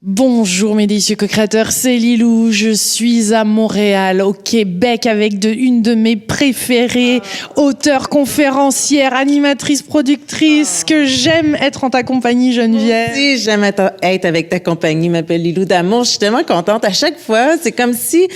Bonjour mes délicieux co-créateurs, c'est Lilou, je suis à Montréal, au Québec, avec une de mes préférées, auteure, conférencière, animatrice, productrice, que j'aime être en ta compagnie, Geneviève. Si j'aime être avec ta compagnie, je m'appelle Lilou d'amour, je suis tellement contente. À chaque fois, c'est comme si,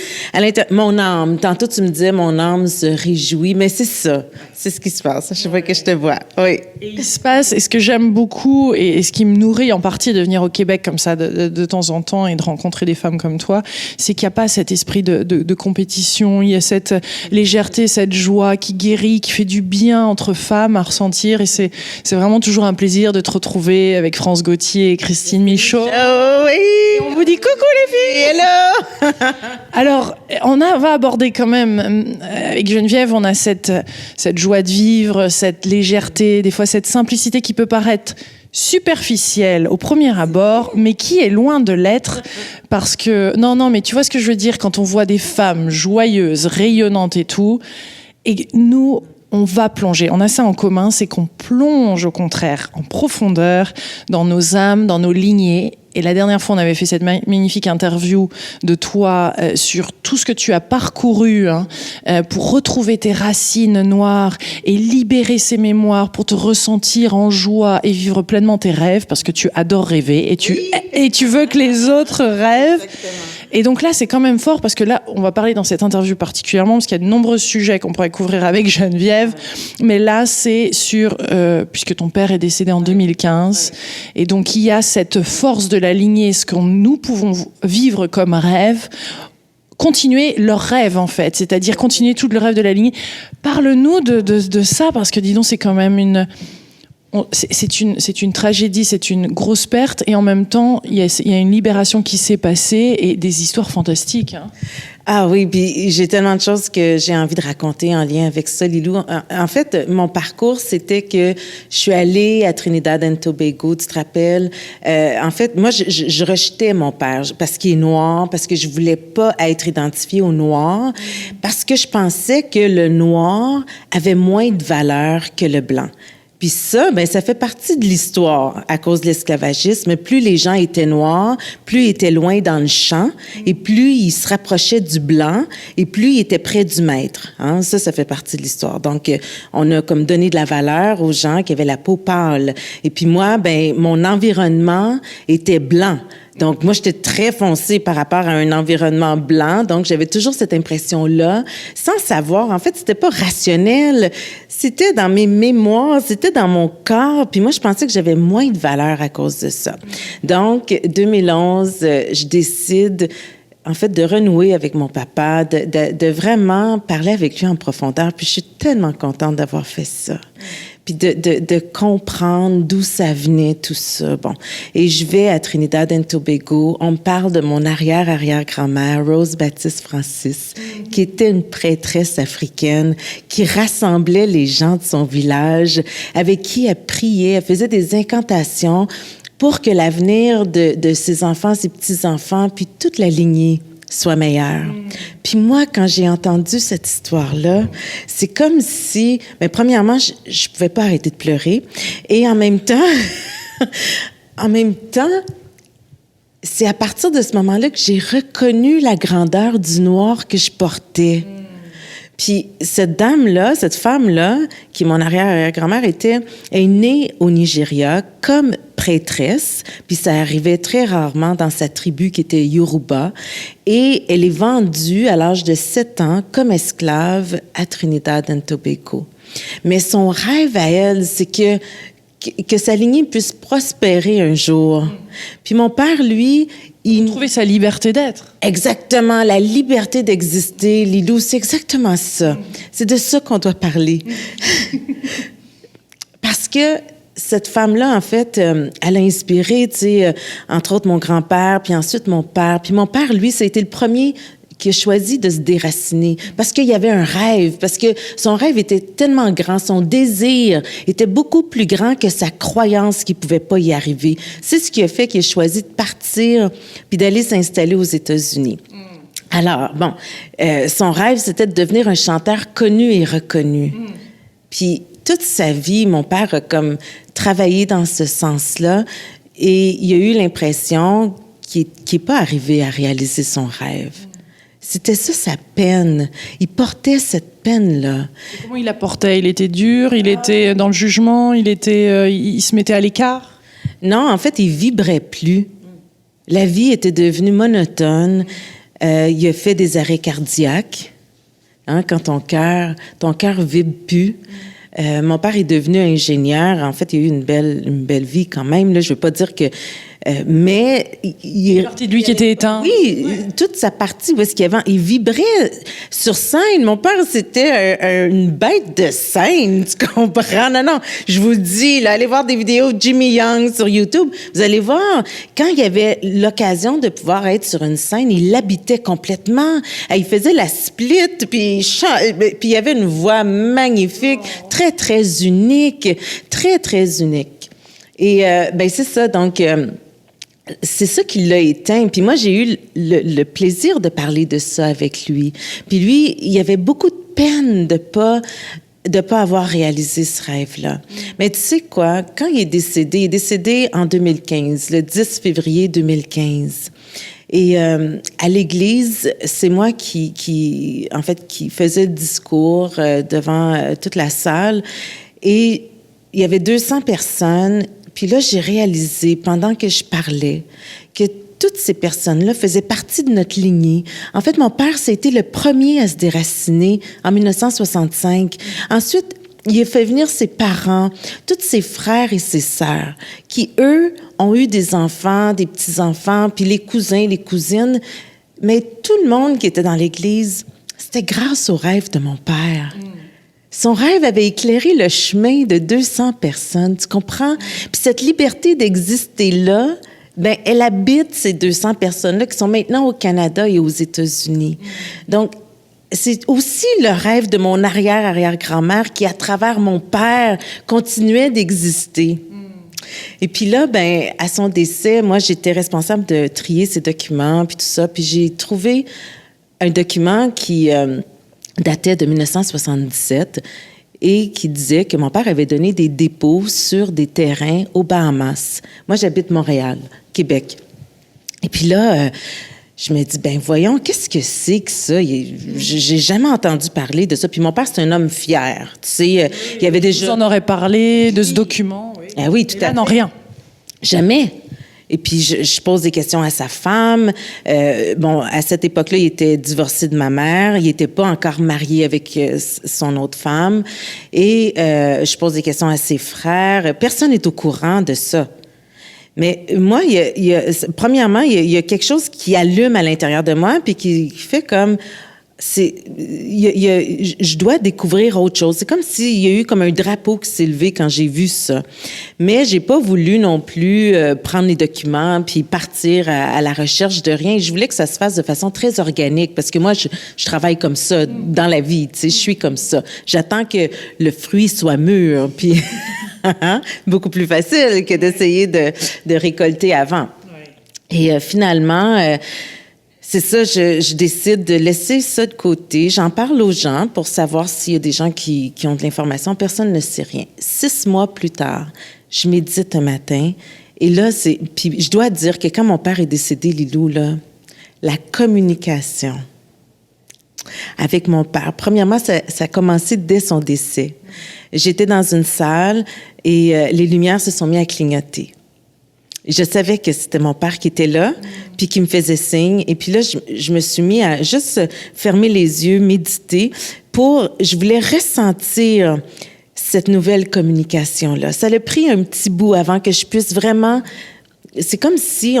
mon âme, tantôt tu me disais, mon âme se réjouit, mais c'est ça, c'est ce qui se passe à chaque fois que je te vois, oui. Et il se passe, et ce que j'aime beaucoup, et ce qui me nourrit en partie de venir au Québec comme ça, de temps en temps, et de rencontrer des femmes comme toi, c'est qu'il n'y a pas cet esprit de compétition, il y a cette légèreté, cette joie qui guérit, qui fait du bien entre femmes à ressentir, et c'est vraiment toujours un plaisir de te retrouver avec France Gauthier et Christine Michaud. Oh oui! Et on vous dit coucou les filles! Hello! Alors, va aborder quand même, avec Geneviève, on a cette joie de vivre, cette légèreté, des fois cette simplicité qui peut paraître superficielle au premier abord, mais qui est loin de l'être, parce que, non, mais tu vois ce que je veux dire, quand on voit des femmes joyeuses, rayonnantes et tout, et nous, on va plonger. On a ça en commun, c'est qu'on plonge au contraire en profondeur dans nos âmes, dans nos lignées. Et la dernière fois, on avait fait cette magnifique interview de toi sur tout ce que tu as parcouru pour retrouver tes racines noires et libérer ces mémoires pour te ressentir en joie et vivre pleinement tes rêves, parce que tu adores rêver et tu veux que les autres rêvent. Exactement. Et donc là, c'est quand même fort, parce que là, on va parler dans cette interview particulièrement, parce qu'il y a de nombreux sujets qu'on pourrait couvrir avec Geneviève, mais là, c'est sur, puisque ton père est décédé en 2015, et donc il y a cette force de la lignée, ce que nous pouvons vivre comme rêve, continuer leur rêve en fait, c'est-à-dire continuer tout le rêve de la lignée. Parle-nous de ça, parce que dis donc, c'est quand même c'est une tragédie, c'est une grosse perte, et en même temps, il y a une libération qui s'est passée et des histoires fantastiques. Hein. Ah oui, puis j'ai tellement de choses que j'ai envie de raconter en lien avec ça, Lilou. En fait, mon parcours, c'était que je suis allée à Trinidad and Tobago, tu te rappelles? En fait, moi, je rejetais mon père parce qu'il est noir, parce que je voulais pas être identifiée au noir, parce que je pensais que le noir avait moins de valeur que le blanc. Puis ça, ben ça fait partie de l'histoire à cause de l'esclavagisme. Plus les gens étaient noirs, plus ils étaient loin dans le champ, et plus ils se rapprochaient du blanc, et plus ils étaient près du maître. Hein? Ça fait partie de l'histoire. Donc, on a comme donné de la valeur aux gens qui avaient la peau pâle. Et puis moi, ben mon environnement était blanc. Donc, moi, j'étais très foncée par rapport à un environnement blanc. Donc, j'avais toujours cette impression-là, sans savoir. En fait, c'était pas rationnel. C'était dans mes mémoires, c'était dans mon corps. Puis moi, je pensais que j'avais moins de valeur à cause de ça. Donc, 2011, je décide, en fait, de renouer avec mon papa, de vraiment parler avec lui en profondeur. Puis je suis tellement contente d'avoir fait ça. Puis de comprendre d'où ça venait, tout ça. Bon. Et je vais à Trinidad and Tobago. On me parle de mon arrière-arrière-grand-mère, Rose Baptiste Francis, qui était une prêtresse africaine, qui rassemblait les gens de son village, avec qui elle priait, elle faisait des incantations pour que l'avenir de ses enfants, ses petits-enfants, puis toute la lignée soit meilleure. Puis moi, quand j'ai entendu cette histoire-là, c'est comme si, mais premièrement, je pouvais pas arrêter de pleurer, et en même temps, c'est à partir de ce moment-là que j'ai reconnu la grandeur du noir que je portais. Puis cette dame-là, cette femme-là, qui est mon arrière-grand-mère, est née au Nigeria comme prêtresse, puis ça arrivait très rarement dans sa tribu qui était Yoruba, et elle est vendue à l'âge de 7 ans comme esclave à Trinidad and Tobago. Mais son rêve à elle, c'est que sa lignée puisse prospérer un jour. Puis mon père, lui, il trouvait sa liberté d'être. Exactement, la liberté d'exister, Lilou, c'est exactement ça. C'est de ça qu'on doit parler. Parce que cette femme-là, en fait, elle a inspiré, tu sais, entre autres mon grand-père, puis ensuite mon père. Puis mon père, lui, ça a été le premier qui a choisi de se déraciner parce qu'il y avait un rêve, parce que son rêve était tellement grand, son désir était beaucoup plus grand que sa croyance qu'il pouvait pas y arriver. C'est ce qui a fait qu'il a choisi de partir puis d'aller s'installer aux États-Unis. Alors, bon, son rêve, c'était de devenir un chanteur connu et reconnu. Puis toute sa vie, mon père a comme travaillé dans ce sens-là, et il a eu l'impression qui est pas arrivé à réaliser son rêve. C'était ça, sa peine. Il portait cette peine-là. Et comment il la portait? Il était dur, il était dans le jugement, il se mettait à l'écart? Non, en fait, il vibrait plus. La vie était devenue monotone. Il a fait des arrêts cardiaques. Hein, quand ton cœur vibre plus. Mon père est devenu ingénieur. En fait, il a eu une belle vie quand même. Là, je veux pas dire que... mais il est partie de lui qui était éteint. Oui, toute sa partie où est-ce qu'il avait, il vibrait sur scène. Mon père, c'était une bête de scène, tu comprends? Non, je vous dis, là, allez voir des vidéos de Jimmy Young sur YouTube. Vous allez voir, quand il y avait l'occasion de pouvoir être sur une scène, il l'habitait complètement. Il faisait la split, puis il y avait une voix magnifique, très, très unique, très, très unique. Et ben c'est ça, donc... c'est ça qui l'a éteint. Puis moi, j'ai eu le plaisir de parler de ça avec lui. Puis lui, il avait beaucoup de peine de pas avoir réalisé ce rêve-là. Mais tu sais quoi? Quand il est décédé en 2015, le 10 février 2015. Et à l'église, c'est moi qui faisait le discours devant toute la salle. Et il y avait 200 personnes. Puis là, j'ai réalisé, pendant que je parlais, que toutes ces personnes-là faisaient partie de notre lignée. En fait, mon père, ça a été le premier à se déraciner en 1965. Ensuite, il a fait venir ses parents, tous ses frères et ses sœurs, qui, eux, ont eu des enfants, des petits-enfants, puis les cousins, les cousines. Mais tout le monde qui était dans l'église, c'était grâce au rêve de mon père. Son rêve avait éclairé le chemin de 200 personnes, tu comprends? Puis cette liberté d'exister là, ben elle habite ces 200 personnes-là qui sont maintenant au Canada et aux États-Unis. Donc, c'est aussi le rêve de mon arrière-arrière-grand-mère qui, à travers mon père, continuait d'exister. Et puis là, ben à son décès, moi, j'étais responsable de trier ses documents, puis tout ça. Puis j'ai trouvé un document qui... datait de 1977 et qui disait que mon père avait donné des dépôts sur des terrains aux Bahamas. Moi, j'habite Montréal, Québec. Et puis là, je me dis, ben voyons, qu'est-ce que c'est que ça? J'ai jamais entendu parler de ça. Puis mon père, c'est un homme fier. Tu sais, il y avait déjà... Vous en aurez parlé de ce document. Oui, ah oui, tout à fait. Non, rien. Jamais. Et puis, je pose des questions à sa femme. Bon, à cette époque-là, il était divorcé de ma mère. Il n'était pas encore marié avec son autre femme. Et je pose des questions à ses frères. Personne n'est au courant de ça. Mais moi, premièrement, il y a quelque chose qui allume à l'intérieur de moi puis qui fait comme... je dois découvrir autre chose. C'est comme s'il y a eu comme un drapeau qui s'est levé quand j'ai vu ça. Mais j'ai pas voulu non plus prendre les documents puis partir à la recherche de rien. Je voulais que ça se fasse de façon très organique parce que moi, je travaille comme ça dans la vie. Tu sais, je suis comme ça. J'attends que le fruit soit mûr puis beaucoup plus facile que d'essayer de récolter avant. Et finalement... c'est ça, je décide de laisser ça de côté. J'en parle aux gens pour savoir s'il y a des gens qui ont de l'information. Personne ne sait rien. 6 mois plus tard, je médite un matin. Et là, puis je dois dire que quand mon père est décédé, Lilou, là, la communication avec mon père, premièrement, ça a commencé dès son décès. J'étais dans une salle et les lumières se sont mises à clignoter. Je savais que c'était mon père qui était là, puis qui me faisait signe. Et puis là, je me suis mis à juste fermer les yeux, méditer, je voulais ressentir cette nouvelle communication-là. Ça a pris un petit bout avant que je puisse vraiment... C'est comme si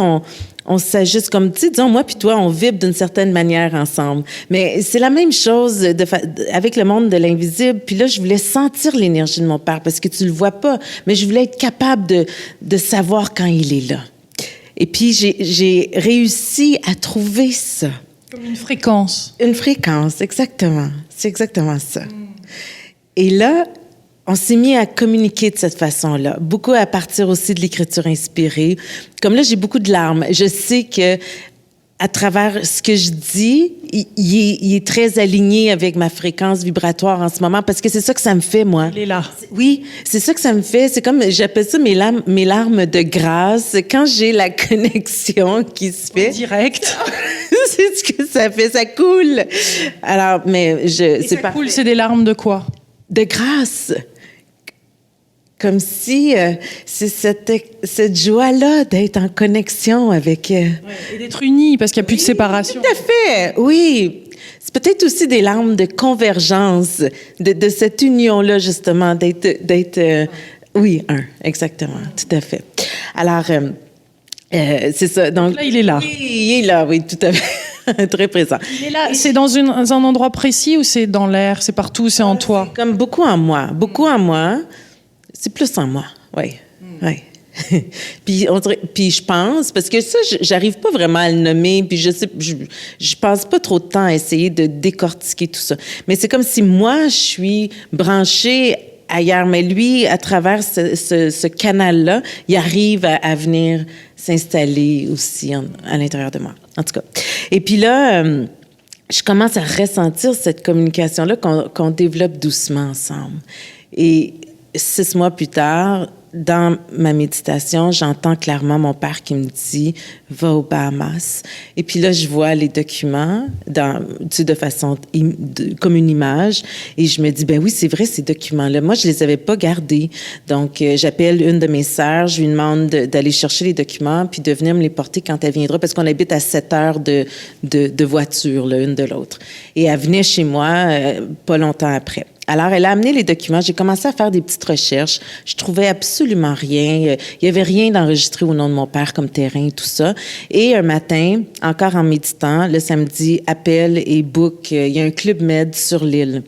on s'ajuste, comme, tu sais, disons, moi puis toi, on vibre d'une certaine manière ensemble. Mais c'est la même chose avec le monde de l'invisible. Puis là, je voulais sentir l'énergie de mon père parce que tu le vois pas, mais je voulais être capable de savoir quand il est là. Et puis, j'ai réussi à trouver ça. Comme une fréquence. Une fréquence, exactement. C'est exactement ça. Et là, on s'est mis à communiquer de cette façon-là, beaucoup à partir aussi de l'écriture inspirée. Comme là, j'ai beaucoup de larmes. Je sais que à travers ce que je dis, il est très aligné avec ma fréquence vibratoire en ce moment parce que c'est ça que ça me fait, moi. Il est là. Oui, c'est ça que ça me fait. C'est comme, j'appelle ça mes larmes de grâce. Quand j'ai la connexion qui se fait. Direct. C'est ce que ça fait. Ça coule. Alors, mais C'est pas cool, c'est des larmes de quoi? De grâce. Comme si c'est cette joie-là d'être en connexion avec... Et d'être unis, parce qu'il n'y a plus de séparation. Tout à fait, oui. C'est peut-être aussi des larmes de convergence, de cette union-là, justement, d'être oui, exactement, tout à fait. Alors, c'est ça. Donc, là, il est là. Oui, il est là, oui, tout à fait. Très présent. Il est là. C'est dans un endroit précis ou c'est dans l'air? C'est partout, c'est en toi? Comme beaucoup en moi. Beaucoup en moi. C'est plus en moi, oui. Oui. Puis je pense, parce que ça, j'arrive pas vraiment à le nommer, puis je passe pas trop de temps à essayer de décortiquer tout ça. Mais c'est comme si moi, je suis branchée ailleurs, mais lui, à travers ce canal-là, il arrive à venir s'installer aussi à l'intérieur de moi, en tout cas. Et puis là, je commence à ressentir cette communication-là qu'on développe doucement ensemble. Et 6 mois plus tard, dans ma méditation, j'entends clairement mon père qui me dit « Va aux Bahamas ». Et puis là, je vois les documents de façon comme une image. Et je me dis « Ben oui, c'est vrai, ces documents-là. Moi, je les avais pas gardés. » Donc, j'appelle une de mes sœurs, je lui demande d'aller chercher les documents puis de venir me les porter quand elle viendra parce qu'on habite à 7 heures de voiture, l'une de l'autre. Et elle venait chez moi pas longtemps après. Alors, elle a amené les documents. J'ai commencé à faire des petites recherches. Je trouvais absolument rien. Il y avait rien d'enregistré au nom de mon père comme terrain et tout ça. Et un matin, encore en méditant, le samedi, appelle et book. Il y a un club med sur l'île.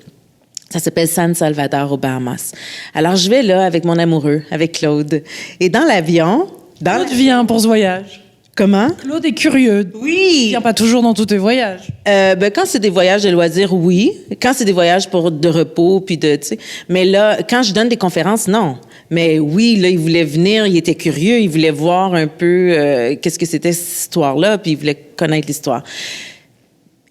Ça s'appelle San Salvador aux Bahamas. Alors, je vais là avec mon amoureux, avec Claude. Et dans l'avion... Claude vient pour ce voyage. Comment? Claude est curieux. Oui. Il vient pas toujours dans tous tes voyages. Quand c'est des voyages de loisirs, oui. Quand c'est des voyages de repos, puis tu sais. Mais là, quand je donne des conférences, non. Mais oui, là, il voulait venir, il était curieux, il voulait voir un peu qu'est-ce que c'était cette histoire-là, puis il voulait connaître l'histoire.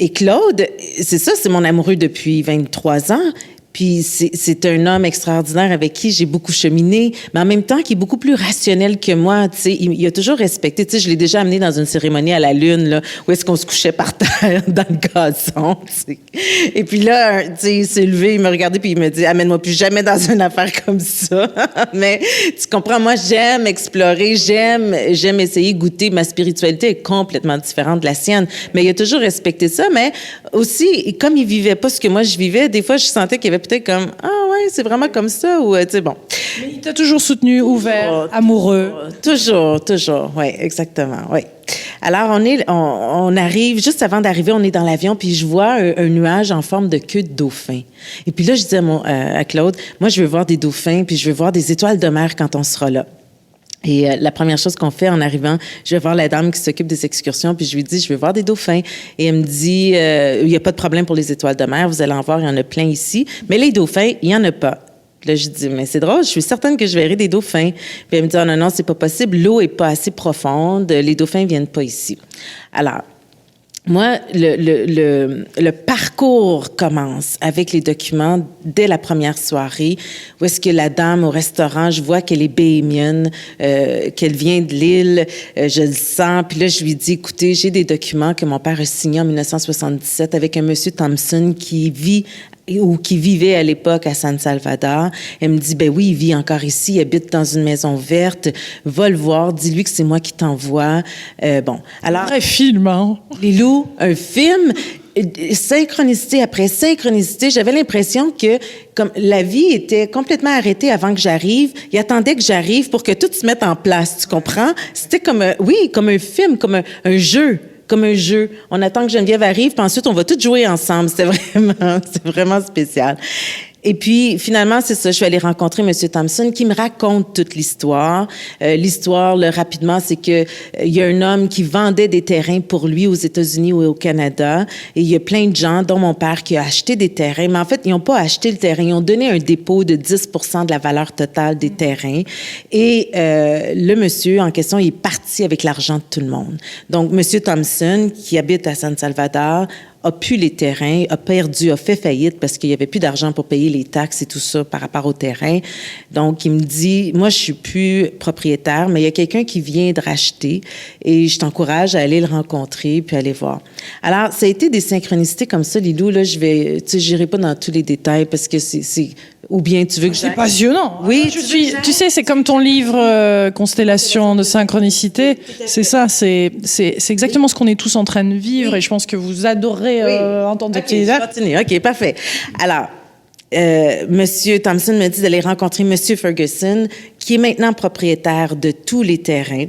Et Claude, c'est ça, c'est mon amoureux depuis 23 ans. Puis c'est un homme extraordinaire avec qui j'ai beaucoup cheminé, mais en même temps qui est beaucoup plus rationnel que moi. Tu sais, il a toujours respecté. Tu sais, je l'ai déjà amené dans une cérémonie à la Lune, là, où est-ce qu'on se couchait par terre dans le gazon. Tu sais. Et puis là, tu sais, il s'est levé, il m'a regardé puis il me dit, amène-moi plus jamais dans une affaire comme ça. Mais tu comprends, moi j'aime explorer, j'aime essayer goûter. Ma spiritualité est complètement différente de la sienne, mais il a toujours respecté ça. Mais aussi, comme il vivait pas ce que moi je vivais, des fois je sentais qu'il y avait peut-être comme « Ah ouais, c'est vraiment comme ça » ou tu sais, bon. Mais il t'a toujours soutenu, ouvert, amoureux. Toujours, oui, exactement, oui. Alors, on arrive, juste avant d'arriver, on est dans l'avion, puis je vois un nuage en forme de queue de dauphin. Et puis là, je dis à Claude, moi, je veux voir des dauphins, puis je veux voir des étoiles de mer quand on sera là. Et la première chose qu'on fait en arrivant, je vais voir la dame qui s'occupe des excursions, puis je lui dis, je veux voir des dauphins. Et elle me dit, il n'y a pas de problème pour les étoiles de mer, vous allez en voir, il y en a plein ici. Mais les dauphins, il n'y en a pas. Puis là, je dis, mais c'est drôle, je suis certaine que je verrai des dauphins. Puis elle me dit, oh, non, c'est pas possible, l'eau est pas assez profonde, les dauphins viennent pas ici. Alors, moi, le parcours commence avec les documents dès la première soirée, où est-ce que la dame au restaurant, je vois qu'elle est bahamienne, qu'elle vient de l'île, je le sens. Puis là, je lui dis, écoutez, j'ai des documents que mon père a signés en 1977 avec un monsieur Thompson qui vivait à l'époque à San Salvador. Elle me dit, ben oui, il vit encore ici, il habite dans une maison verte, va le voir, dis-lui que c'est moi qui t'envoie. Bon, alors... Un vrai film, hein? Lilou, un film, synchronicité après synchronicité, j'avais l'impression que comme la vie était complètement arrêtée avant que j'arrive, il attendait que j'arrive pour que tout se mette en place, tu comprends? C'était comme, comme un film, comme un jeu. Comme un jeu. On attend que Geneviève arrive, puis ensuite, on va tous jouer ensemble. C'est vraiment spécial. Et puis, finalement, c'est ça, je suis allée rencontrer M. Thompson qui me raconte toute l'histoire. L'histoire, là, rapidement, c'est que il y a un homme qui vendait des terrains pour lui aux États-Unis ou au Canada. Et il y a plein de gens, dont mon père, qui a acheté des terrains. Mais en fait, ils n'ont pas acheté le terrain. Ils ont donné un dépôt de 10% de la valeur totale des terrains. Et le monsieur en question, il est parti avec l'argent de tout le monde. Donc, M. Thompson, qui habite à San Salvador, a pu les terrains, a fait faillite parce qu'il n'y avait plus d'argent pour payer les taxes et tout ça par rapport au terrain. Donc, il me dit, moi, je suis plus propriétaire, mais il y a quelqu'un qui vient de racheter et je t'encourage à aller le rencontrer puis aller voir. Alors, ça a été des synchronicités comme ça, Lilou. Là, j'irai pas dans tous les détails parce que c'est ou bien tu veux que c'est passionnant. Oui, tu sais, c'est comme ton livre Constellation de synchronicité. C'est ça, c'est exactement ce qu'on est tous en train de vivre et je pense que vous adorez entendre des petits détails. Continue. OK, parfait. Alors, Monsieur Thompson me dit d'aller rencontrer Monsieur Ferguson, qui est maintenant propriétaire de tous les terrains.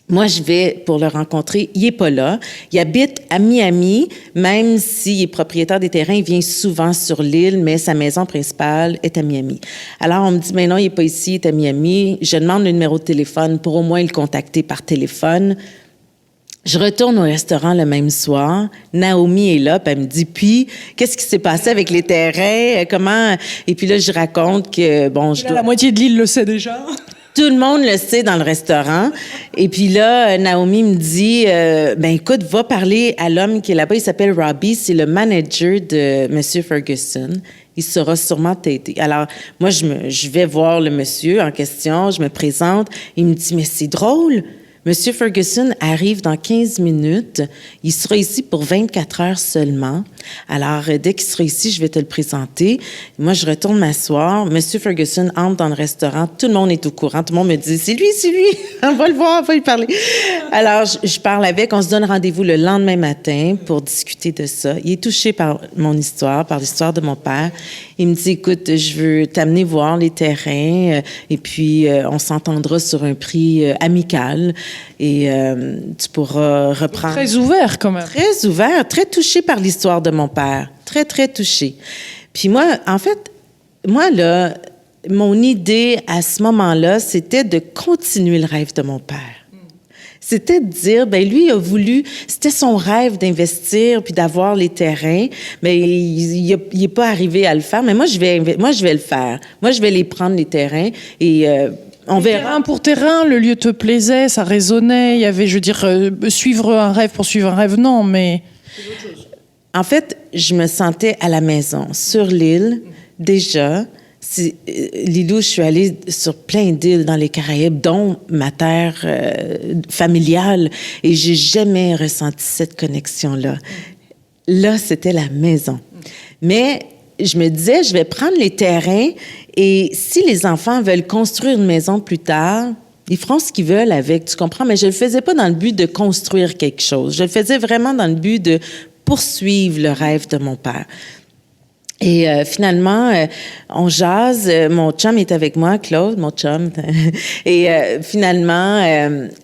Moi, je vais pour le rencontrer. Il est pas là. Il habite à Miami, même s'il est propriétaire des terrains, il vient souvent sur l'île, mais sa maison principale est à Miami. Alors, on me dit, mais non, il est pas ici, il est à Miami. Je demande le numéro de téléphone pour au moins le contacter par téléphone. Je retourne au restaurant le même soir. Naomi est là, puis elle me dit, puis, qu'est-ce qui s'est passé avec les terrains? Comment? Et puis là, je raconte que, bon, la moitié de l'île le sait déjà. Tout le monde le sait dans le restaurant. Et puis là, Naomi me dit, ben écoute, va parler à l'homme qui est là-bas. Il s'appelle Robbie. C'est le manager de Monsieur Ferguson. Il saura sûrement t'aider. Alors, moi, je vais voir le monsieur en question. Je me présente. Il me dit, mais c'est drôle. Monsieur Ferguson arrive dans 15 minutes. Il sera ici pour 24 heures seulement. Alors, dès qu'il sera ici, je vais te le présenter. Moi, je retourne m'asseoir. Monsieur Ferguson entre dans le restaurant. Tout le monde est au courant. Tout le monde me dit, c'est lui. On va le voir, on va lui parler. Alors, je parle avec. On se donne rendez-vous le lendemain matin pour discuter de ça. Il est touché par mon histoire, par l'histoire de mon père. Il me dit, écoute, je veux t'amener voir les terrains et puis on s'entendra sur un prix amical et tu pourras reprendre. Très ouvert quand même. Très ouvert, très touché par l'histoire de mon père. Très, très touché. Puis moi, en fait, là, mon idée à ce moment-là, c'était de continuer le rêve de mon père. C'était de dire, ben lui, il a voulu, c'était son rêve d'investir puis d'avoir les terrains, mais il est pas arrivé à le faire. Mais moi, je vais le faire. Moi, je vais les prendre, les terrains, et on verra. Terrain pour terrain, le lieu te plaisait, ça résonnait, il y avait, je veux dire, suivre un rêve pour suivre un rêve, non, mais... En fait, je me sentais à la maison, sur l'île, déjà. Lilou, je suis allée sur plein d'îles dans les Caraïbes, dont ma terre familiale, et j'ai jamais ressenti cette connexion-là. Là, c'était la maison. Mais je me disais, je vais prendre les terrains, et si les enfants veulent construire une maison plus tard, ils feront ce qu'ils veulent avec, tu comprends? Mais je le faisais pas dans le but de construire quelque chose. Je le faisais vraiment dans le but de poursuivre le rêve de mon père. Et finalement, on jase. Mon chum est avec moi, Claude, mon chum. Et finalement,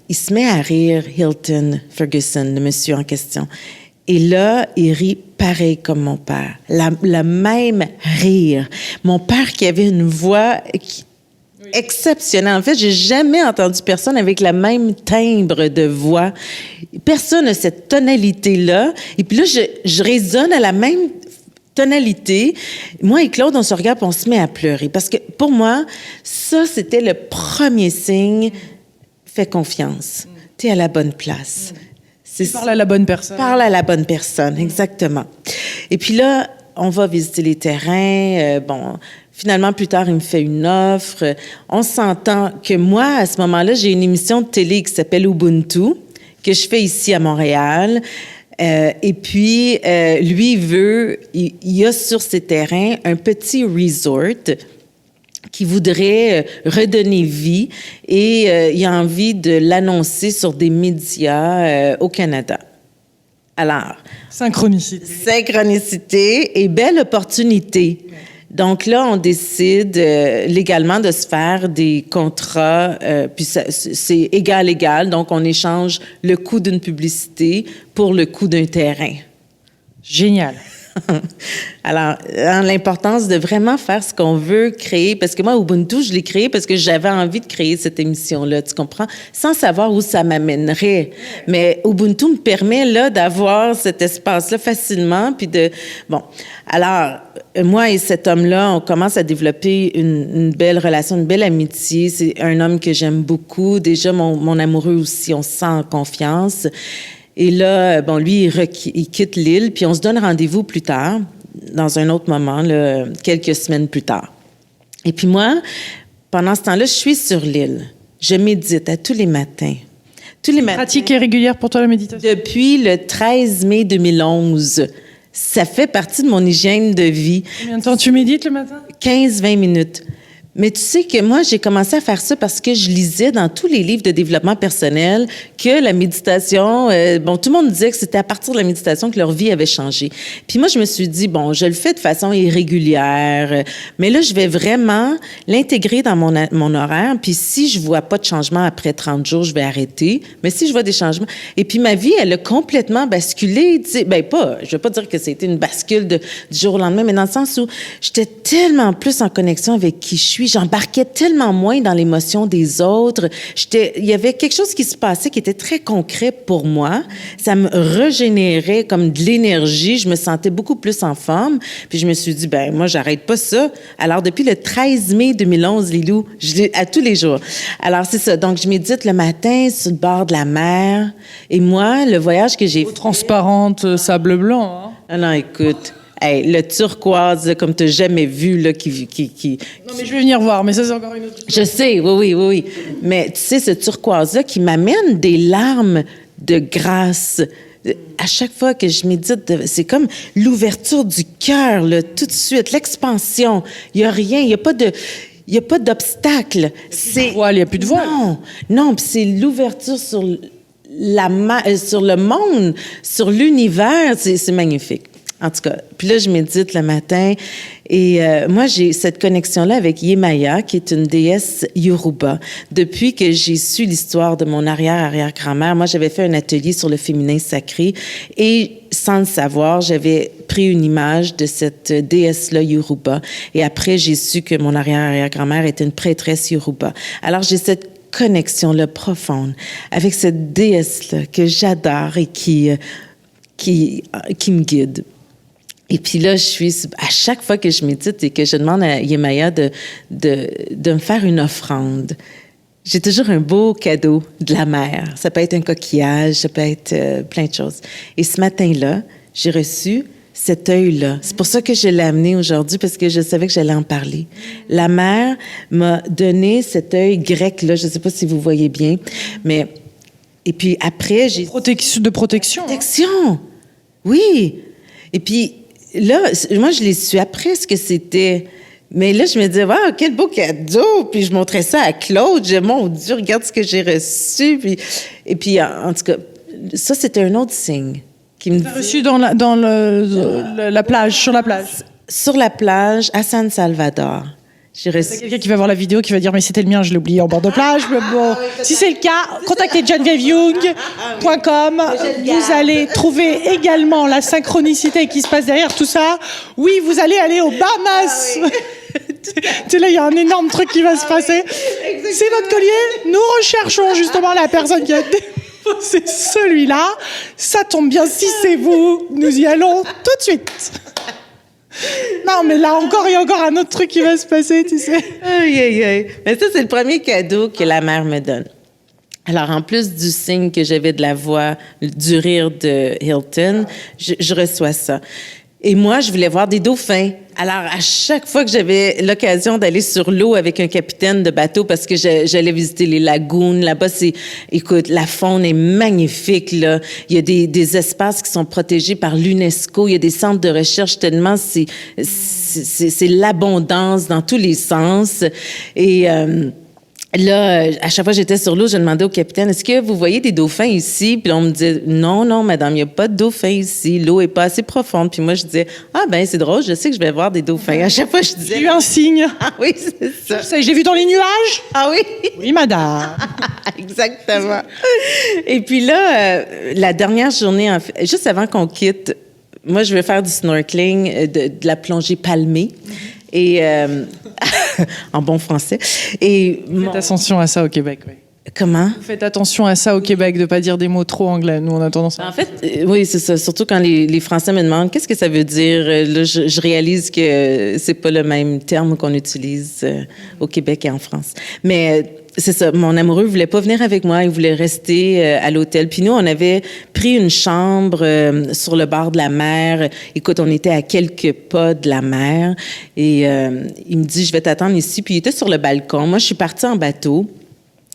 il se met à rire, Hilton Ferguson, le monsieur en question. Et là, il rit pareil comme mon père. La même rire. Mon père qui avait une voix exceptionnelle. En fait, j'ai jamais entendu personne avec la même timbre de voix. Personne n'a cette tonalité-là. Et puis là, je résonne à la même tonalité. Moi et Claude, on se regarde et on se met à pleurer. Parce que pour moi, ça, c'était le premier signe. Fais confiance. Tu es à la bonne place. Parle à la bonne personne. Parle à la bonne personne, exactement. Et puis là, on va visiter les terrains. Finalement, plus tard, il me fait une offre. On s'entend que moi, à ce moment-là, j'ai une émission de télé qui s'appelle Ubuntu, que je fais ici à Montréal. Et puis, lui, il y a sur ses terrains un petit resort qui voudrait redonner vie et il a envie de l'annoncer sur des médias au Canada. Alors... Synchronicité et belle opportunité. Donc là, on décide légalement de se faire des contrats, puis c'est égal. Donc, on échange le coût d'une publicité pour le coût d'un terrain. Génial. Alors, l'importance de vraiment faire ce qu'on veut créer, parce que moi, Ubuntu, je l'ai créé parce que j'avais envie de créer cette émission-là, tu comprends? Sans savoir où ça m'amènerait. Mais Ubuntu me permet, là, d'avoir cet espace-là facilement, puis de... Bon, alors, moi et cet homme-là, on commence à développer une belle relation, une belle amitié. C'est un homme que j'aime beaucoup. Déjà, mon amoureux aussi, on se sent en confiance. Et là, bon, lui, il quitte l'île, puis on se donne rendez-vous plus tard, dans un autre moment, là, quelques semaines plus tard. Et puis moi, pendant ce temps-là, je suis sur l'île. Je médite à tous les matins. Tous les matins. Pratique et régulière pour toi, la méditation? Depuis le 13 mai 2011. Ça fait partie de mon hygiène de vie. Combien de temps tu médites le matin? 15-20 minutes. Mais tu sais que moi, j'ai commencé à faire ça parce que je lisais dans tous les livres de développement personnel que la méditation, bon, tout le monde disait que c'était à partir de la méditation que leur vie avait changé. Puis moi, je me suis dit, bon, je le fais de façon irrégulière, mais là, je vais vraiment l'intégrer dans mon horaire. Puis si je vois pas de changement après 30 jours, je vais arrêter. Mais si je vois des changements... Et puis ma vie, elle a complètement basculé. Tu sais, ben pas, je vais pas dire que c'était une bascule du jour au lendemain, mais dans le sens où j'étais tellement plus en connexion avec qui je suis. J'embarquais tellement moins dans l'émotion des autres. Il y avait quelque chose qui se passait qui était très concret pour moi. Ça me régénérait comme de l'énergie. Je me sentais beaucoup plus en forme. Puis je me suis dit, ben moi, j'arrête pas ça. Alors, depuis le 13 mai 2011, Lilou, à tous les jours. Alors, c'est ça. Donc, je médite le matin sur le bord de la mer. Et moi, le voyage que j'ai fait... Transparente, sable blanc, hein? Ah non, écoute... Hey, le turquoise, là, comme tu n'as jamais vu, là, qui... Non, mais je vais venir voir, mais ça, c'est encore une autre chose. Je sais, oui. Mais tu sais, ce turquoise-là qui m'amène des larmes de grâce. À chaque fois que je médite, c'est comme l'ouverture du cœur, là, tout de suite, l'expansion. Il n'y a rien, il n'y a pas d'obstacle. Il n'y a plus de voile. Non, puis c'est l'ouverture sur sur le monde, sur l'univers. C'est magnifique. En tout cas, puis là, je médite le matin et moi, j'ai cette connexion-là avec Yemaya, qui est une déesse Yoruba. Depuis que j'ai su l'histoire de mon arrière-arrière-grand-mère, moi, j'avais fait un atelier sur le féminin sacré et sans le savoir, j'avais pris une image de cette déesse-là Yoruba. Et après, j'ai su que mon arrière-arrière-grand-mère était une prêtresse Yoruba. Alors, j'ai cette connexion-là profonde avec cette déesse-là que j'adore et qui me guide. Et puis là, à chaque fois que je médite et que je demande à Yemaya de me faire une offrande, j'ai toujours un beau cadeau de la mer. Ça peut être un coquillage, ça peut être plein de choses. Et ce matin-là, j'ai reçu cet œil-là. C'est pour ça que je l'ai amené aujourd'hui, parce que je savais que j'allais en parler. La mer m'a donné cet œil grec-là, je ne sais pas si vous voyez bien, mais... Et puis après, j'ai... De protection. Protection! Oui! Et puis... Là, moi, je l'ai su après ce que c'était. Mais là, je me disais, wow, quel beau cadeau! Puis je montrais ça à Claude. Mon Dieu, regarde ce que j'ai reçu. Et puis, en tout cas, ça, c'était un autre signe qui me dit... reçu dans la plage, sur la plage. Sur la plage, à San Salvador. J'ai reçu... C'est quelqu'un qui va voir la vidéo qui va dire, mais c'était le mien, je l'ai oublié en bord de plage. Mais bon, si c'est le cas, contactez genevièveyoung.com. Vous allez trouver également la synchronicité qui se passe derrière tout ça. Oui, vous allez aller aux Bahamas. Tu sais, là, il y a un énorme truc qui va se passer. C'est votre collier. Nous recherchons justement la personne qui a déposé celui-là. Ça tombe bien, si c'est vous, nous y allons tout de suite. Non, mais là encore, il y a encore un autre truc qui va se passer, tu sais. Aïe. Mais ça, c'est le premier cadeau que la mer me donne. Alors, en plus du signe que j'avais de la voix, du rire de Hilton, je reçois ça. Et moi, je voulais voir des dauphins. Alors, à chaque fois que j'avais l'occasion d'aller sur l'eau avec un capitaine de bateau, parce que j'allais visiter les lagunes, là-bas, écoute, la faune est magnifique, là. Il y a des espaces qui sont protégés par l'UNESCO. Il y a des centres de recherche tellement c'est l'abondance dans tous les sens. Et, là, à chaque fois que j'étais sur l'eau, je demandais au capitaine, est-ce que vous voyez des dauphins ici? Puis on me disait, non, madame, il n'y a pas de dauphins ici. L'eau est pas assez profonde. Puis moi, je disais, ben c'est drôle, je sais que je vais voir des dauphins. À chaque fois, je disais... J'ai eu un signe. Ah oui, c'est ça. Tu sais, j'ai vu dans les nuages. Ah oui? Oui, madame. Exactement. Et puis là, la dernière journée, juste avant qu'on quitte moi, je veux faire du snorkeling, de la plongée palmée. Et en bon français. Et Faites attention à ça au Québec, oui. Comment? Faites attention à ça au Québec, de ne pas dire des mots trop anglais. Nous, on a tendance à... En fait, oui, c'est ça. Surtout quand les Français me demandent qu'est-ce que ça veut dire. Là, je réalise que c'est pas le même terme qu'on utilise au Québec et en France. Mais c'est ça. Mon amoureux voulait pas venir avec moi. Il voulait rester à l'hôtel. Puis nous, on avait pris une chambre sur le bord de la mer. Écoute, on était à quelques pas de la mer. Et il me dit, je vais t'attendre ici. Puis il était sur le balcon. Moi, je suis partie en bateau.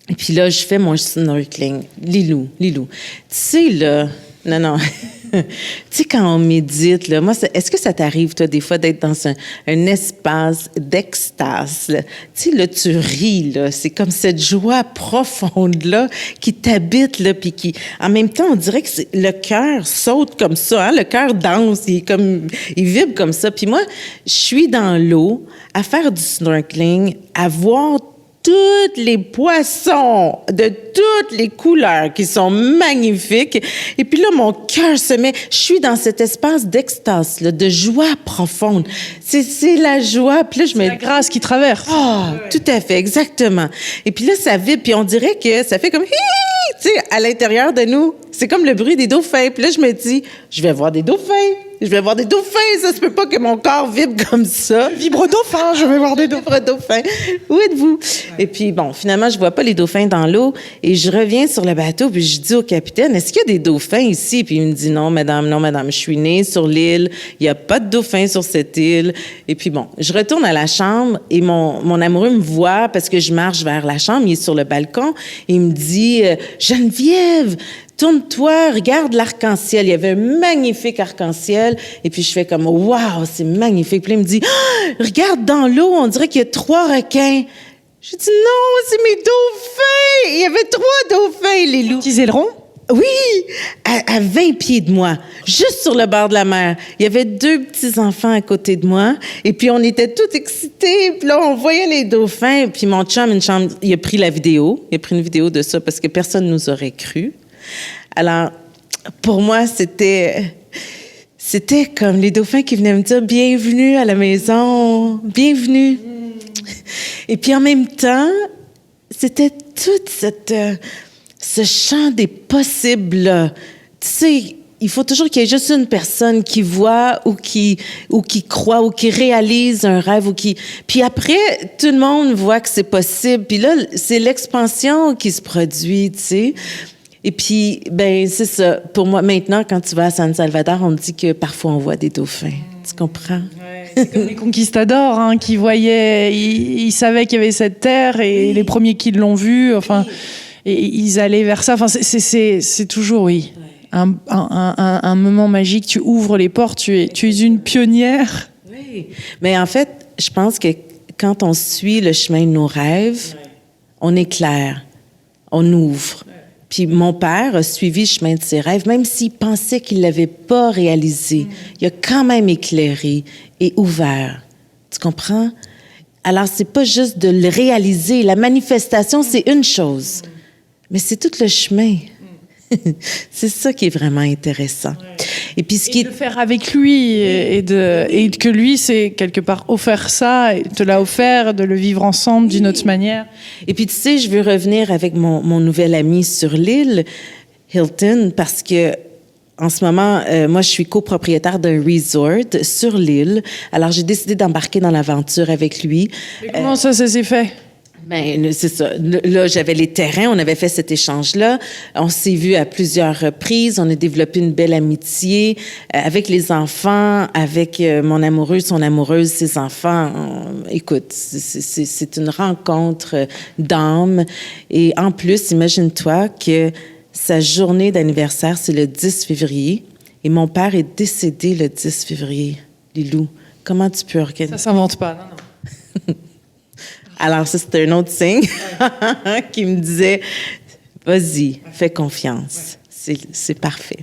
Et puis là, je fais mon snorkeling. Lilou. Tu sais, là... Non. Tu sais, quand on médite, là, moi, est-ce que ça t'arrive, toi, des fois, d'être dans un espace d'extase, là? Tu sais, là, tu ris, là. C'est comme cette joie profonde-là qui t'habite, là, puis qui... En même temps, on dirait que le cœur saute comme ça, hein? Le cœur danse, il vibre comme ça. Puis moi, je suis dans l'eau à faire du snorkeling, à voir tous les poissons de toutes les couleurs qui sont magnifiques. Et puis là, mon cœur se met... Je suis dans cet espace d'extase, là, de joie profonde. C'est la joie. Puis là, je me... C'est la grâce qui traverse. Tout à fait, exactement. Et puis là, ça vibre. Puis on dirait que ça fait comme... Tu sais, à l'intérieur de nous, c'est comme le bruit des dauphins. Puis là, je me dis, je vais voir des dauphins. Ça se peut pas que mon corps vibre comme ça. Vibre dauphin, je vais voir des dauphins. Où êtes-vous? Et puis, bon, finalement, je vois pas les dauphins dans l'eau. Et je reviens sur le bateau, puis je dis au capitaine, est-ce qu'il y a des dauphins ici? Puis il me dit, non, madame, je suis née sur l'île. Il y a pas de dauphins sur cette île. Et puis, bon, je retourne à la chambre et mon amoureux me voit parce que je marche vers la chambre. Il est sur le balcon. Et il me dit, Geneviève, tourne-toi, regarde l'arc-en-ciel. Il y avait un magnifique arc-en-ciel. Et puis, je fais comme, waouh, c'est magnifique. Puis là, il me dit, regarde dans l'eau, on dirait qu'il y a 3 requins. Je dis, non, c'est mes dauphins. Il y avait 3 dauphins, les loups. Petits ailerons? Oui, à 20 pieds de moi, juste sur le bord de la mer. Il y avait 2 petits-enfants à côté de moi. Et puis, on était tous excités. Puis là, on voyait les dauphins. Puis mon chum, il a pris la vidéo. Il a pris une vidéo de ça parce que personne ne nous aurait cru. Alors, pour moi, c'était comme les dauphins qui venaient me dire « Bienvenue à la maison, bienvenue ». Et puis en même temps, c'était tout ce champ des possibles. Tu sais, il faut toujours qu'il y ait juste une personne qui voit ou qui croit ou qui réalise un rêve Puis après, tout le monde voit que c'est possible. Puis là, c'est l'expansion qui se produit, tu sais. Et puis, ben c'est ça. Pour moi, maintenant, quand tu vas à San Salvador, on dit que parfois on voit des dauphins. Tu comprends? Ouais, c'est comme les conquistadors, hein, qui voyaient, ils savaient qu'il y avait cette terre et les premiers qui l'ont vue, enfin, et ils allaient vers ça. Enfin, c'est toujours, oui, un moment magique. Tu ouvres les portes, tu es une pionnière. Oui, mais en fait, je pense que quand on suit le chemin de nos rêves, on éclaire, on ouvre. Puis mon père a suivi le chemin de ses rêves, même s'il pensait qu'il ne l'avait pas réalisé. Il a quand même éclairé et ouvert. Tu comprends? Alors, c'est pas juste de le réaliser. La manifestation, c'est une chose. Mais c'est tout le chemin. C'est ça qui est vraiment intéressant. Et puis ce qui est de faire avec lui et que lui s'est quelque part offert ça, et te l'a offert, de le vivre ensemble d'une autre manière. Et puis tu sais, je veux revenir avec mon nouvel ami sur l'île, Hilton, parce que en ce moment, moi, je suis copropriétaire d'un resort sur l'île. Alors, j'ai décidé d'embarquer dans l'aventure avec lui. Mais comment ça s'est fait? Ben, c'est ça. Là, j'avais les terrains, on avait fait cet échange-là. On s'est vus à plusieurs reprises. On a développé une belle amitié avec les enfants, avec mon amoureux, son amoureuse, ses enfants. Écoute, c'est une rencontre d'âme. Et en plus, imagine-toi que sa journée d'anniversaire, c'est le 10 février. Et mon père est décédé le 10 février. Lilou, comment tu peux organiser? Ça s'invente pas, non. Alors, ça, c'était un autre signe qui me disait, vas-y, fais confiance. C'est parfait.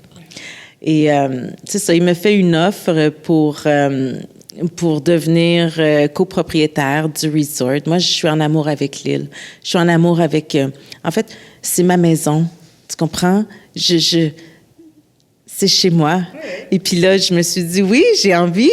Et c'est ça, il me fait une offre pour devenir copropriétaire du resort. Moi, je suis en amour avec l'île. Je suis en amour avec... en fait, c'est ma maison. Tu comprends? C'est chez moi. Et puis là, je me suis dit, oui, j'ai envie.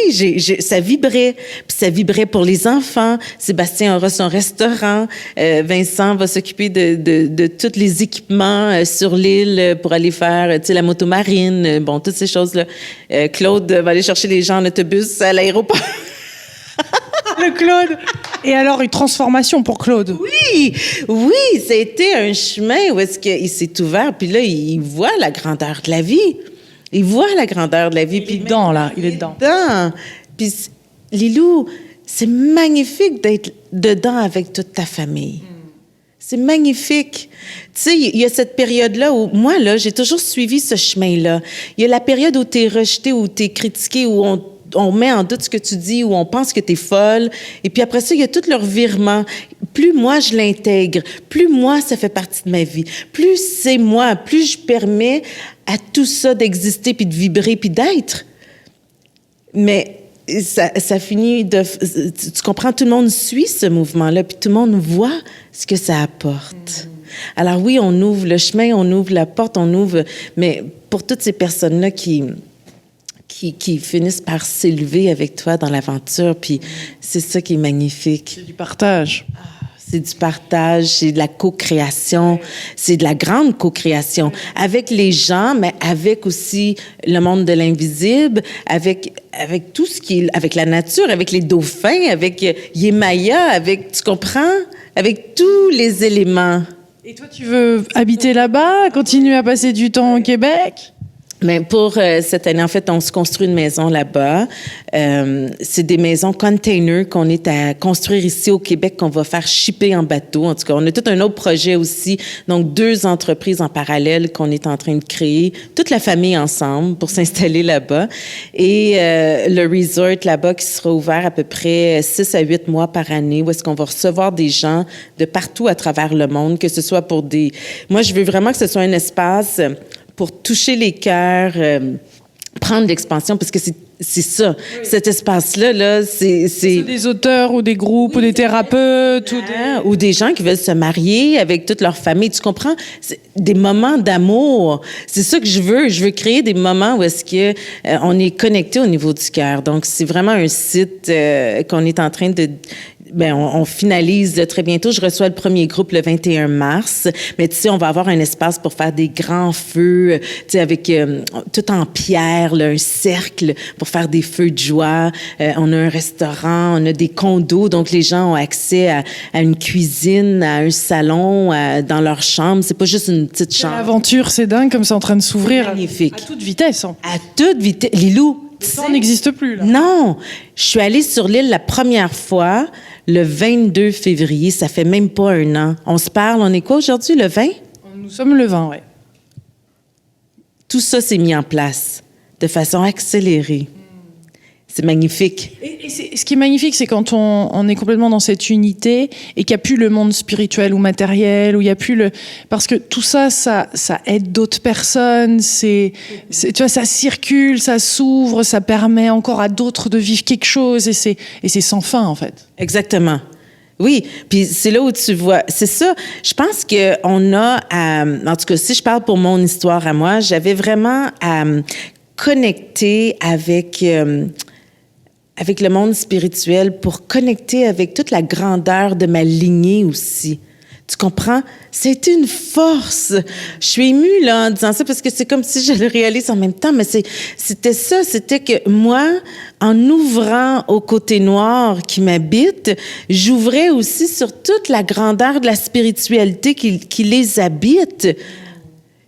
Ça vibrait. Puis ça vibrait pour les enfants. Sébastien aura son restaurant. Vincent va s'occuper de tous les équipements sur l'île pour aller faire, tu sais, la motomarine. Bon, toutes ces choses-là. Claude va aller chercher les gens en autobus à l'aéroport. Le Claude. Et alors, une transformation pour Claude. Oui, ça a été un chemin où est-ce qu'il s'est ouvert, puis là, il voit la grandeur de la vie. Il voit la grandeur de la vie. Il est dedans, là. Il est dedans. Puis, Lilou, c'est magnifique d'être dedans avec toute ta famille. C'est magnifique. Tu sais, il y a cette période-là où, moi, là, j'ai toujours suivi ce chemin-là. Il y a la période où t'es rejeté, où t'es critiqué, où on met en doute ce que tu dis, où on pense que t'es folle. Et puis après ça, il y a tout leur virement. Plus moi, je l'intègre, plus moi, ça fait partie de ma vie. Plus c'est moi, plus je permets à tout ça d'exister, puis de vibrer, puis d'être. Mais ça finit de... Tu comprends? Tout le monde suit ce mouvement-là, puis tout le monde voit ce que ça apporte. Alors oui, on ouvre le chemin, on ouvre la porte, on ouvre... Mais pour toutes ces personnes-là qui finissent par s'élever avec toi dans l'aventure, puis c'est ça qui est magnifique. C'est du partage. C'est du partage, c'est de la co-création, c'est de la grande co-création avec les gens, mais avec aussi le monde de l'invisible, avec tout ce qui est, avec la nature, avec les dauphins, avec Yemaya, avec, tu comprends? Avec tous les éléments. Et toi, tu veux habiter là-bas, continuer à passer du temps au Québec? Mais pour cette année, en fait, on se construit une maison là-bas. C'est des maisons containers qu'on est à construire ici au Québec, qu'on va faire shipper en bateau. En tout cas, on a tout un autre projet aussi. Donc, 2 entreprises en parallèle qu'on est en train de créer, toute la famille ensemble pour s'installer là-bas. Et le resort là-bas qui sera ouvert à peu près 6 à 8 mois par année, où est-ce qu'on va recevoir des gens de partout à travers le monde, que ce soit pour des... Moi, je veux vraiment que ce soit un espace pour toucher les cœurs, prendre l'expansion, parce que c'est ça. Oui. Cet espace-là, là, c'est des auteurs ou des groupes ou des thérapeutes ou des gens qui veulent se marier avec toute leur famille. Tu comprends? C'est des moments d'amour. C'est ça que je veux. Je veux créer des moments où est-ce que on est connecté au niveau du cœur. Donc, c'est vraiment un site qu'on est en train de... Ben, on finalise très bientôt. Je reçois le premier groupe le 21 mars. Mais tu sais, on va avoir un espace pour faire des grands feux, tu sais, avec tout en pierre, là, un cercle pour faire des feux de joie. On a un restaurant, on a des condos, donc les gens ont accès à une cuisine, à un salon, dans leur chambre. C'est pas juste une petite chambre. L'aventure, c'est dingue comme c'est en train de s'ouvrir. Magnifique. À toute vitesse. Hein. À toute vitesse. Lilou. Ça n'existe plus, là. Non. Je suis allée sur l'île la première fois le 22 février. Ça fait même pas 1 an. On se parle, on est quoi aujourd'hui, le 20? Nous sommes le 20, oui. Tout ça s'est mis en place de façon accélérée. C'est magnifique. Et ce qui est magnifique, c'est quand on est complètement dans cette unité et qu'il n'y a plus le monde spirituel ou matériel, où il n'y a plus le... Parce que tout ça, ça aide d'autres personnes, tu vois, ça circule, ça s'ouvre, ça permet encore à d'autres de vivre quelque chose et c'est sans fin, en fait. Exactement. Oui, puis c'est là où tu vois, c'est ça. Je pense qu'on a en tout cas, si je parle pour mon histoire à moi, j'avais vraiment à connecter avec le monde spirituel pour connecter avec toute la grandeur de ma lignée aussi. Tu comprends? C'est une force. Je suis émue, là, en disant ça, parce que c'est comme si je le réalise en même temps, mais c'était ça, c'était que moi, en ouvrant au côté noir qui m'habite, j'ouvrais aussi sur toute la grandeur de la spiritualité qui les habite.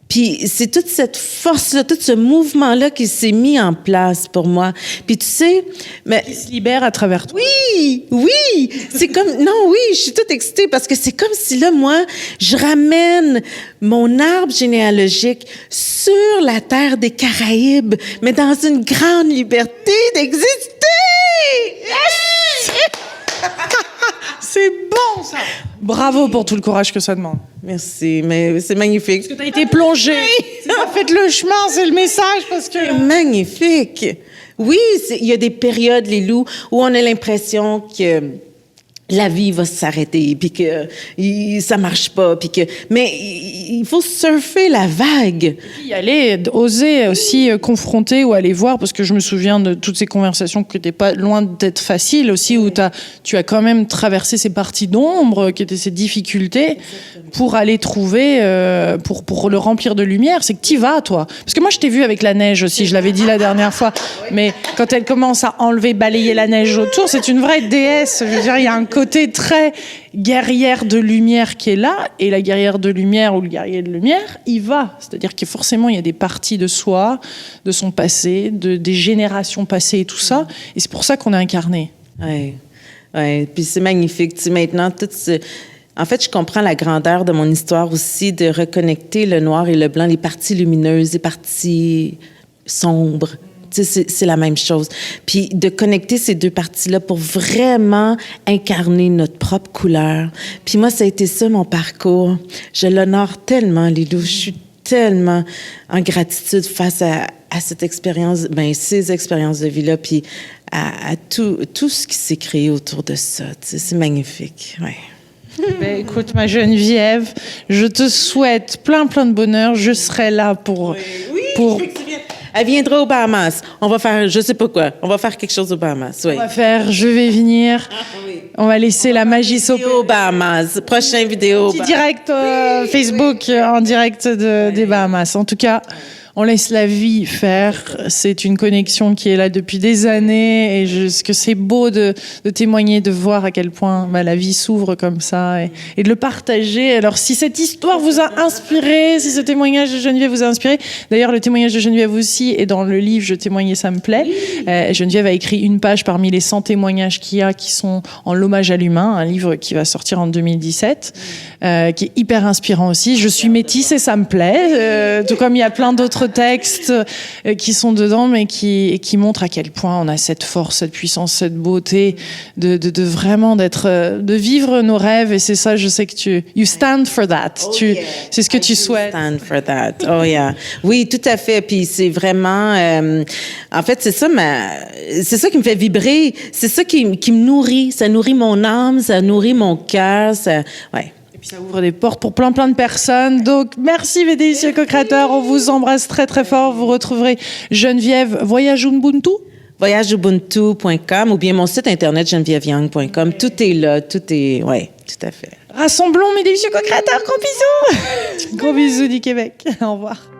Puis c'est toute cette force-là, tout ce mouvement-là qui s'est mis en place pour moi. Puis tu sais... mais qui se libère à travers toi. Oui! C'est comme... Non, oui, je suis toute excitée parce que c'est comme si là, moi, je ramène mon arbre généalogique sur la terre des Caraïbes, mais dans une grande liberté d'exister! Yes! C'est bon, ça! Bravo pour tout le courage que ça demande. Merci, mais c'est magnifique. Parce que t'as été plongée. Faites le chemin, c'est le message, parce que... C'est magnifique. Oui, il y a des périodes, les loups, où on a l'impression que la vie va s'arrêter, puis que ça marche pas, puis que... Mais il faut surfer la vague. Y aller, oser aussi confronter ou aller voir, parce que je me souviens de toutes ces conversations qui n'étaient pas loin d'être faciles aussi, où tu as quand même traversé ces parties d'ombre, qui étaient ces difficultés, pour aller trouver, pour le remplir de lumière. C'est que t'y vas, toi. Parce que moi, je t'ai vu avec la neige aussi, je l'avais dit la dernière fois, mais quand elle commence à enlever, balayer la neige autour, c'est une vraie déesse. Je veux dire, il y a un côté très guerrière de lumière qui est là, et la guerrière de lumière ou le guerrier de lumière, il va. C'est-à-dire que forcément, il y a des parties de soi, de son passé, des générations passées et tout ça, et c'est pour ça qu'on est incarné. Oui, ouais. Puis c'est magnifique. Tu sais, maintenant, en fait, je comprends la grandeur de mon histoire aussi, de reconnecter le noir et le blanc, les parties lumineuses, les parties sombres. C'est la même chose. Puis de connecter ces deux parties-là pour vraiment incarner notre propre couleur. Puis moi, ça a été ça, mon parcours. Je l'honore tellement, Lilou. Je suis tellement en gratitude face à cette expérience, ces expériences de vie-là, puis à tout ce qui s'est créé autour de ça. C'est magnifique, ouais. Ben, écoute, ma Geneviève, je te souhaite plein de bonheur. Je serai là pour... Elle viendra aux Bahamas. On va faire, je sais pas quoi. On va faire quelque chose aux Bahamas. Oui. Je vais venir. Oui. On va laisser la magie s'opérer. Aux Bahamas. Prochaine vidéo. Petit direct Facebook en direct des Bahamas. En tout cas, on laisse la vie faire. C'est une connexion qui est là depuis des années, et ce que c'est beau de témoigner, de voir à quel point la vie s'ouvre comme ça, et de le partager. Alors, si cette histoire vous a inspiré, si ce témoignage de Geneviève vous a inspiré, d'ailleurs, le témoignage de Geneviève aussi est dans le livre « Je témoignais, ça me plaît ». Geneviève a écrit une page parmi les 100 témoignages qu'il y a qui sont en l'hommage à l'humain, un livre qui va sortir en 2017, qui est hyper inspirant aussi. Je suis métisse et ça me plaît, tout comme il y a plein d'autres textes qui sont dedans, mais qui montrent à quel point on a cette force, cette puissance, cette beauté de vraiment de vivre nos rêves. Et c'est ça, je sais que you stand for that. C'est ce que tu souhaites. Stand for that. Oh yeah. Oui, tout à fait. Puis c'est vraiment, en fait, c'est ça qui me fait vibrer. C'est ça qui me nourrit. Ça nourrit mon âme, ça nourrit mon cœur. Ouais. Ça ouvre des portes pour plein de personnes. Donc, merci mes délicieux co-créateurs. On vous embrasse très fort. Vous retrouverez Geneviève VoyageUbuntu. VoyageUbuntu.com ou bien mon site internet genevièveyoung.com. Tout est là. Ouais, tout à fait. Rassemblons mes délicieux co-créateurs. Gros bisous. Gros bisous du Québec. Au revoir.